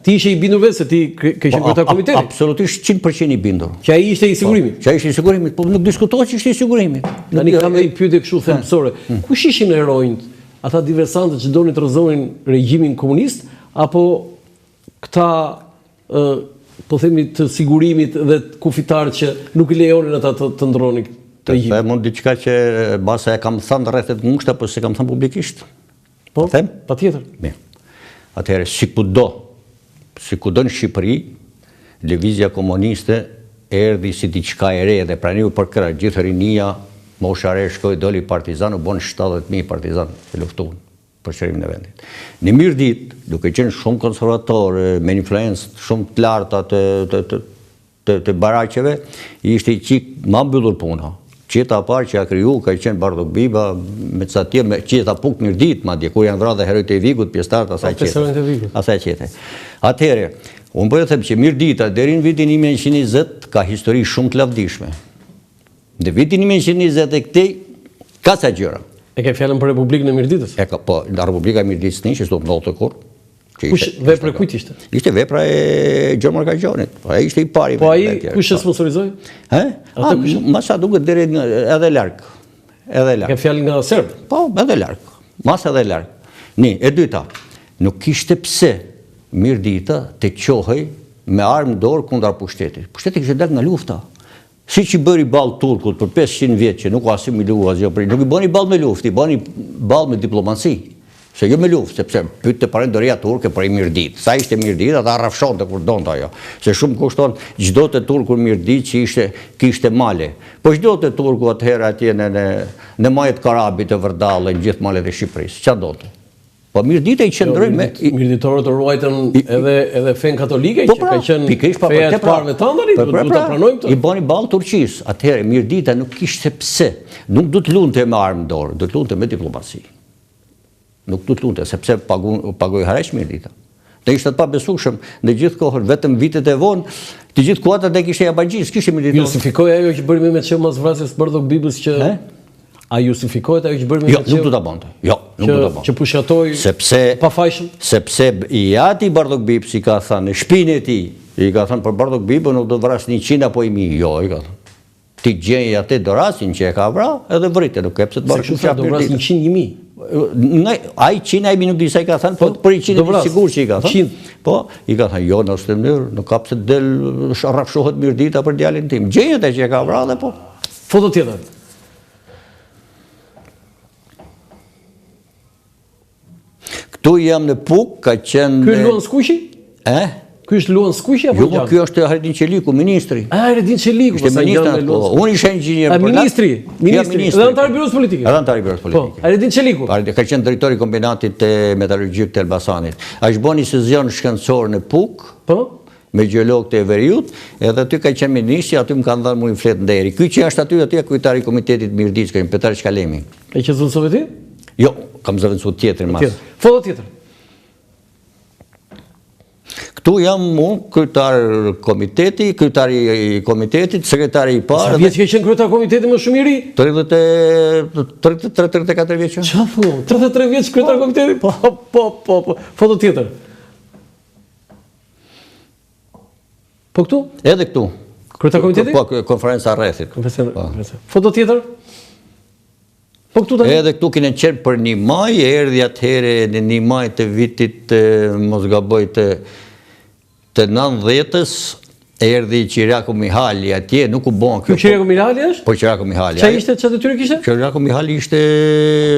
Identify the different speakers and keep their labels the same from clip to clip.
Speaker 1: Ti ishe i bindur vetë se ti ke qenë kryetar komiteti?
Speaker 2: Absolutisht 100% i bindur.
Speaker 1: Që ai ishte i sigurimit?
Speaker 2: Që ai ishte i sigurimit, po nuk diskutohet që ishte i sigurimit.
Speaker 1: Tani kam një pyetje kështu thelbësore. Kush ishin heronjt? Ata diversantët që donin të rrëzonin regjimin komunist apo këta po themi të sigurimit dhe të kufitarët që nuk i lejonin ata të ndronin regjimin?
Speaker 2: Mund diçka që basa e kam thënë rreth të ngushta, por se kam thënë publikisht.
Speaker 1: Po, patjetër.
Speaker 2: Mirë. Atëherë si kudo në Shqipëri, lëvizja komuniste erdhi si diçka e re dhe praniu për kërë gjithë rinia, mosha re shkoi doli partizan, u bën 70.000 partizan që luftuan për çlimin e vendit. Në mirë ditë, duke qenë shumë konservator, me influencë shumë të larta të baraqeve, ishte i qik ma mbyllur puna. Qeta parë që a kriju ka qenë Bardok Biba, me ca tje, me qeta Puk Mirdit, madje, kur janë vrarë dhe herojt e Vigut, pjesëtarët asaj qete. Atëherë, unë po e them që Mirdita deri në vitin 1920 ka histori shumë të lavdishme. Në vitin 1920 e këtej ka ca gjëra.
Speaker 1: E ke fjalën për Republikën e Mirditës?
Speaker 2: Po, nga Republika e Mirditës një që s'do të ndodhte kur.
Speaker 1: Vepra kujt ishte?
Speaker 2: Ishte vepra e Gjon Markagjonit. Ai ishte i pari.
Speaker 1: Po ai kush e sponsorizoi?
Speaker 2: Masa duket deri edhe larg. Edhe larg.
Speaker 1: Ke fjalën nga serb?
Speaker 2: Po, edhe larg. Masa edhe larg. E dyta, nuk kishte pse Mirdita të qohej me armë dorë kundër pushtetit. Pushteti kishte dalë nga lufta. Si që bëri ballë turkut për 500 vjetë që nuk asimilua asgjë, nuk i bëni ballë me luftë, i bëni ballë me diplomaci. Se jo me luftë, sepse pyet të parendoria turke për i Mirdit. Sa ishte Mirdit, ata rrafshonte kur donte ajo. Se shumë kushton çdo të turku Mirdit që kishte male. Po çdo të turku atëherë atje në majet Karabit të vërdallën gjithë malet e Shqipërisë. Ç'a donte? Po Mirdita i qëndroi me
Speaker 1: mirditorët të ruajtën edhe fen katolike që ka qenë feja e parëve tanë, duhet ta pranojmë këtë.
Speaker 2: I bëni ballë Turqisë. Atëherë Mirdita nuk kishte pse, nuk do të lunte me armë dorë, do të lunte me diplomaci. Nuk do të lunte, sepse pagoi harresh Mirdita. Dhe ishte të pabesueshëm në gjithë kohën, vetëm vitet e vonë, të gjithë kuadrat e kishte Jabaxhis, kishte Mirdita.
Speaker 1: Justifikoi ajo që bëri me çeu mas vrasjes Bardok Bibës që a justifikohet ajo që bëri me
Speaker 2: Jo, nuk do ta bonte. Jo, nuk do ta bonte.
Speaker 1: Që pushtatoi pafajshëm.
Speaker 2: Sepse i ati Bardok Bibës i ka thënë në shpinën e tij, i ka thënë për Bardok Bibën nuk do vras 100 apo 1000. Jo, i ka thënë. Ti gjej atë dorasin që e ka vrarë, edhe vrite, nuk e pse të bërë
Speaker 1: shumë do vras 100.000.
Speaker 2: Ai 100 ai nuk di sa i ka thënë, po për 100 është sigurt që i ka thënë. Po, i ka thënë jo, në asnjë mënyrë, nuk ka pse të del rrafshohet Mirdita për djalin tim. Gjej atë që e ka vrarë dhe po.
Speaker 1: Foto tjetër.
Speaker 2: Këtu jam në Puk, ka qenë
Speaker 1: Ky luan skuqi? Ky është luan skuqi apo
Speaker 2: jo? Ky është Haridin Çeliku, ministri.
Speaker 1: Haridin Çeliku,
Speaker 2: ishte ministri. Unë isha inxhinier.
Speaker 1: Ministri, dhe antar i Byros Politike.
Speaker 2: Edhe antar i Byros Politike.
Speaker 1: Po, Haridin Çeliku.
Speaker 2: Ka qenë drejtori i kombinatit metallurgjik të Elbasanit. Ai bën sezion shkencor në Puk.
Speaker 1: Po.
Speaker 2: Me gjeologët e veriut, edhe aty ka qenë ministri, aty më kanë dhënë mua një fletë nderi. Ky që është aty kryetari i komitetit Mirdit, që Petar Çkalemi.
Speaker 1: E që zëvendësove ti?
Speaker 2: Jo, kam zëvendësuar tjetrin mas.
Speaker 1: Foto tjetër.
Speaker 2: Këtu jam unë, kryetari i komitetit, sekretari i parë.
Speaker 1: Sa vjeç ke qenë kryetar komiteti më shumë i ri?
Speaker 2: 33-34 vjeç.
Speaker 1: Çfarë thua? 33 vjeç kryetar komiteti? Po. Foto tjetër. Po këtu?
Speaker 2: Edhe këtu.
Speaker 1: Kryetar komiteti?
Speaker 2: Po, konferenca rrethit.
Speaker 1: Foto tjetër? Po këtu tani?
Speaker 2: Edhe këtu kene qenë për 1 maj, erdhi atëherë në 1 maj të vitit, mos gaboj të 90-s, erdhi Qiriaku Mihali atje, nuk u bon kjo.
Speaker 1: Qiriaku Mihali është?
Speaker 2: Po Qiriaku Mihali.
Speaker 1: Qa ishte, qa detyre kishte?
Speaker 2: Qiriaku Mihali ishte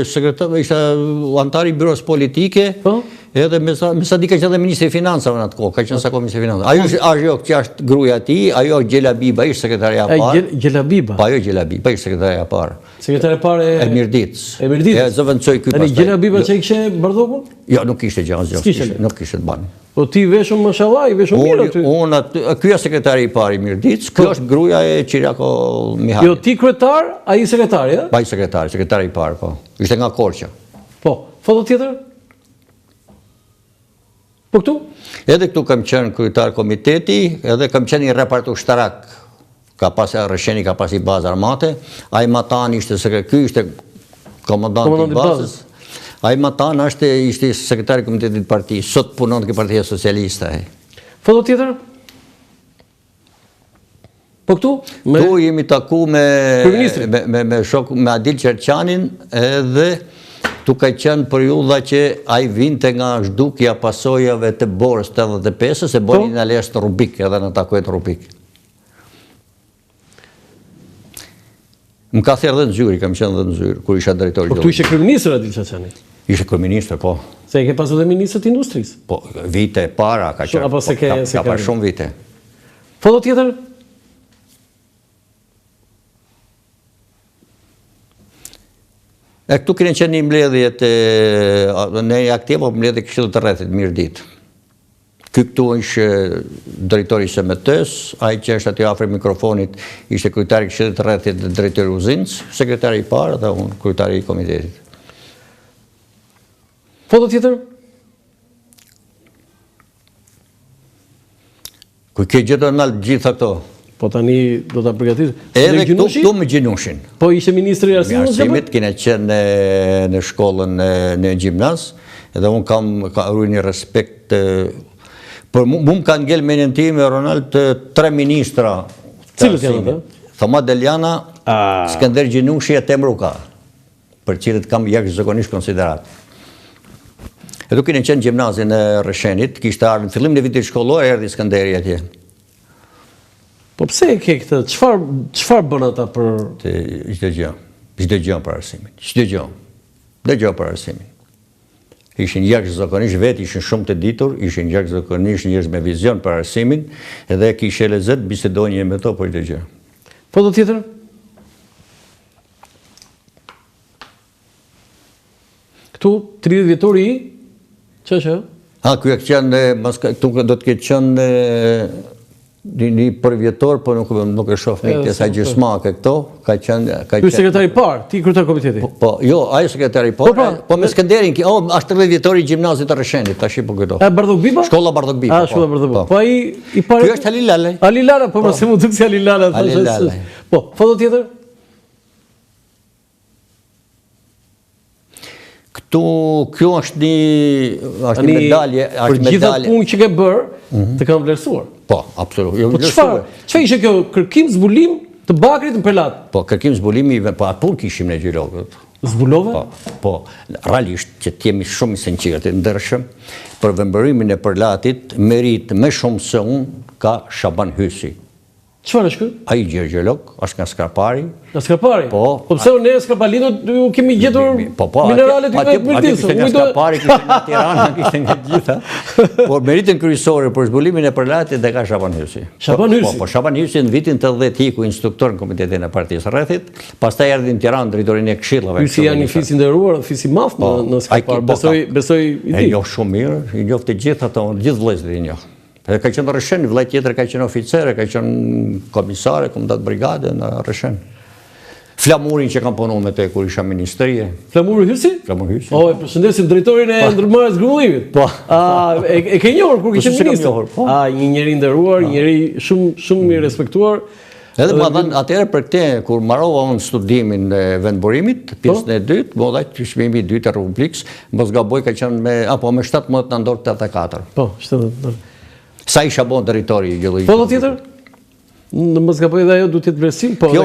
Speaker 2: sekretar, ishte antar i Byros Politike, edhe me sa di ka qenë dhe ministri i financave në atë kohë, ka qenë sa ministri i financave. Ajo që është gruaja e tij, ajo Gjelabiba ishte sekretaria e parë.
Speaker 1: Gjelabiba.
Speaker 2: Po ajo Gjelabiba ishte sekretaria e parë.
Speaker 1: Sekretaria e parë
Speaker 2: e Mirditës.
Speaker 1: E Mirditës.
Speaker 2: E zëvendësoi ky
Speaker 1: pastaj. Gjelabiba që i kishte Bardokun?
Speaker 2: Jo, nuk kishte gjë asgjë. Nuk kishte të banë.
Speaker 1: Po ti veshëm mashallah, i veshëm mirë aty.
Speaker 2: Unë ky është sekretari i parë i Mirditës, ky është gruaja e Qiriaku Mihali.
Speaker 1: Jo, ti kryetar, ai sekretari, a?
Speaker 2: Ai sekretari i parë, po. Ishte nga Korça.
Speaker 1: Po, foto tjetër? Po këtu?
Speaker 2: Edhe këtu kam qenë kryetar komiteti, edhe kam qenë i repartu ushtarak. Ka pas Rësheni, ka pas i bazë armate. Ai Matan ishte ky ishte komandanti i bazës. Ai Matan ishte sekretari i komitetit të partisë, sot punon te Partia Socialiste.
Speaker 1: Foto tjetër? Po këtu?
Speaker 2: Tu jemi taku
Speaker 1: Kryeministrin.
Speaker 2: me shok me Adil Qerqanin edhe tu ka qenë periudha që ai vinte nga zhdukja pasojave të Borës 85 se boni në lesht Rubik edhe në takuet Rubik. Më ka thërë dhe në zyri, kam qenë dhe në zyri, kur isha drejtori.
Speaker 1: Po këtu ishe kryeministër Adil Qerqani?
Speaker 2: Ishe kryeministër, po.
Speaker 1: Se e ke pasur dhe ministër të industrisë?
Speaker 2: Po, vite para ka qenë.
Speaker 1: Apo se ka
Speaker 2: pas shumë vite.
Speaker 1: Foto tjetër?
Speaker 2: E këtu kene qenë një mbledhjet, ne aktivo mbledhje Këshillit të Rrethit, mirë ditë. Ky këtu ishte drejtori i SMT-s, ai që është aty afër mikrofonit ishte kryetari i Këshillit të Rrethit dhe drejtori UZINC, sekretari i parë dhe unë kryetari i komitetit.
Speaker 1: Foto tjetër?
Speaker 2: Ku ke gjetur në gjitha këto?
Speaker 1: Po tani do ta përgatish.
Speaker 2: Edhe këtu me Gjinushin.
Speaker 1: Po ishte ministri i
Speaker 2: arsimit, kene qenë në shkollën në gjimnaz, edhe unë kam rrujë një respekt, për mu më kanë ngel menjen time, Ronald, 3 ministra.
Speaker 1: Cilët janë ato?
Speaker 2: Thoma Deliana, Skënder Gjinushi e Temruka, për cilët kam jashtëzakonisht konsiderat. Edu kene qenë gjimnazin e Rreshenit, kishte ardhur në fillim në vitit shkollor, erdhi Skënderi atje.
Speaker 1: Po pse e ke këtë? Çfarë bën ata për
Speaker 2: çdo gjë për arsimin. Çdo gjë për arsimin. Ishin jashtëzakonisht vetë, ishin shumë të ditur, ishin jashtëzakonisht njerëz me vizion për arsimin, edhe kishe lezet bisedonje me to për çdo gjë.
Speaker 1: Foto tjetër? Këtu 30 vjetori i ç'është?
Speaker 2: Ky ka qenë këtu do të ketë qenë një përvjetor, po nuk e shoh me këtë sa gjysmake këto, ka qenë...
Speaker 1: Ky sekretari i parë, ti kryetar komiteti?
Speaker 2: Po, jo, ai sekretari i parë, po me Skënderin, është 30 vjetori i gjimnazit të Rreshenit, tash po kujto.
Speaker 1: Bardhok Bipa?
Speaker 2: Shkolla Bardhok Bipa.
Speaker 1: Shkolla Bardhok Bipa. Po ai i parë...
Speaker 2: Ky është Ali Lala.
Speaker 1: Ali Lala, po se mu duk si Ali Lala.
Speaker 2: Ali Lala.
Speaker 1: Po, foto tjetër?
Speaker 2: Këtu, kjo është një medalje.
Speaker 1: Për gjitha punë që ke bërë, të kanë vlerësuar.
Speaker 2: Po, absolut.
Speaker 1: Po çfarë ishte kjo kërkim zbulim të Bakrit në Pelat?
Speaker 2: Po, kërkim zbulimi, po atë punë kishim në gjyrokët.
Speaker 1: Zbulove?
Speaker 2: Po, realisht që t'jemi shumë i sinqertë, ndershëm, për vëmbërimin e Përlatit, merit me shumë se unë ka Shaban Hysi.
Speaker 1: Çfarë është ky?
Speaker 2: Ai gjergjelog, është nga Skrapari.
Speaker 1: Nga Skrapari?
Speaker 2: Po.
Speaker 1: Po pse ne Skrapalinë ju kemi gjetur mineralet
Speaker 2: aty kishte nga Skrapari, kishte nga Tirana, kishte nga gjitha. Por meritën kryesore për zbulimin e Përlatit dhe ka Shaban Hysi.
Speaker 1: Shaban Hysi?
Speaker 2: Po, Shaban Hysi në vitin 80 iku instruktor në komitetin e Partisë Rrethit, pastaj erdhi në Tiranë drejtorinë e këshillave.
Speaker 1: Hysi janë një fis i nderuar, fis i madh në Skrapar. Besoj i di.
Speaker 2: E njoh shumë mirë, i njoh të gjithë ato, gjithë vëllezërit i njoh. Ka qenë në Rreshen, vëllai tjetër ka qenë oficer, ka qenë komisare, komandat brigade në Rreshen. Flamurin që kam punuar me te kur isha ministrie.
Speaker 1: Flamuri Hysi?
Speaker 2: Flamuri Hysi.
Speaker 1: E përshëndesim drejtorin e ndërmarrjes grumullimit.
Speaker 2: Po.
Speaker 1: E ke njohur kur kishe ministër? Një njeri nderuar, një njeri shumë i respektuar.
Speaker 2: Edhe më dhanë atëherë për këte, kur marrova unë studimin e vendburimit, pjesën e dytë, më dhajtë qëshmimi 2 të Republikës, më zgaboj ka qenë me 17 në ndorë 84.
Speaker 1: Po, 17.
Speaker 2: Sa isha bon drejtori i gjëllë.
Speaker 1: Po, tjetër? Në më zgaboj dhe ajo du tjetë vlerësim?
Speaker 2: Kjo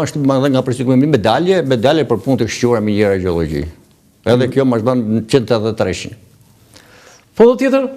Speaker 2: është nga përsikumimi medalje për punë të këshqura minjera gjëllëgji. Edhe kjo më është banë në 183.
Speaker 1: Po, tjetër?